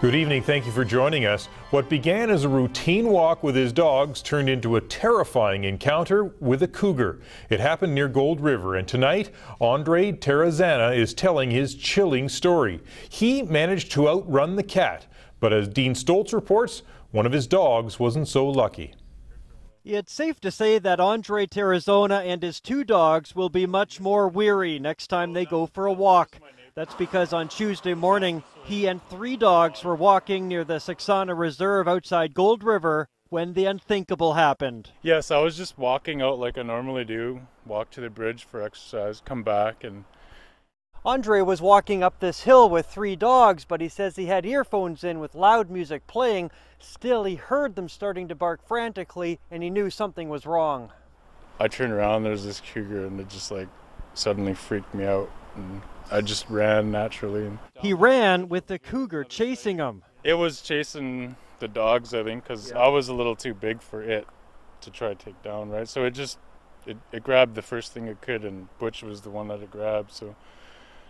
Good evening. Thank you for joining us. What began as a routine walk with his dogs turned into a terrifying encounter with a cougar. It happened near Gold River, and tonight, Andre Terrazana is telling his chilling story. He managed to outrun the cat, but as Dean Stoltz reports, one of his dogs wasn't so lucky. It's safe to say that Andre Terrazana and his two dogs will be much more weary next time they go for a walk. That's because on Tuesday morning, he and three dogs were walking near the Saxana Reserve outside Gold River when the unthinkable happened. Yes, I was just walking out like I normally do, walk to the bridge for exercise, come back, and Andre was walking up this hill with three dogs, but he says he had earphones in with loud music playing. Still, he heard them starting to bark frantically, and he knew something was wrong. I turned around, there's this cougar, and it just like suddenly freaked me out, and I just ran naturally. He ran with the cougar chasing him. It was chasing the dogs, I think, because I was a little too big for it to try to take down, right? So it grabbed the first thing it could, and Butch was the one that it grabbed, so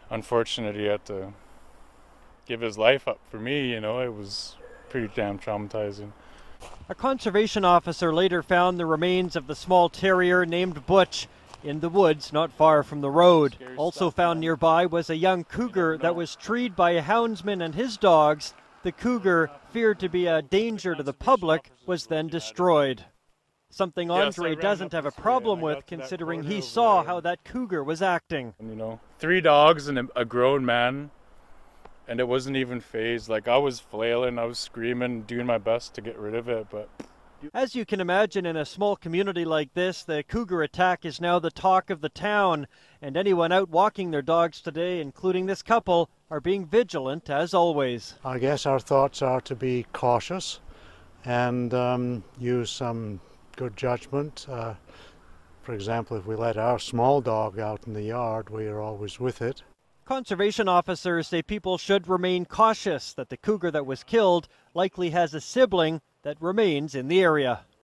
unfortunately, he had to give his life up for me, you know. It was pretty damn traumatizing. A conservation officer later found the remains of the small terrier named Butch in the woods not far from the road. Also found nearby was a young cougar that was treed by a houndsman and his dogs. The cougar, feared to be a danger to the public, was then destroyed. Something Andre doesn't have a problem with, considering he saw how that cougar was acting. You know, three dogs and a grown man, and it wasn't even phased. Like, I was flailing, I was screaming, doing my best to get rid of it, but... As you can imagine, in a small community like this, the cougar attack is now the talk of the town, and anyone out walking their dogs today, including this couple, are being vigilant as always. I guess our thoughts are to be cautious and use some good judgment. For example, if we let our small dog out in the yard, we are always with it. Conservation officers say people should remain cautious that the cougar that was killed likely has a sibling that remains in the area.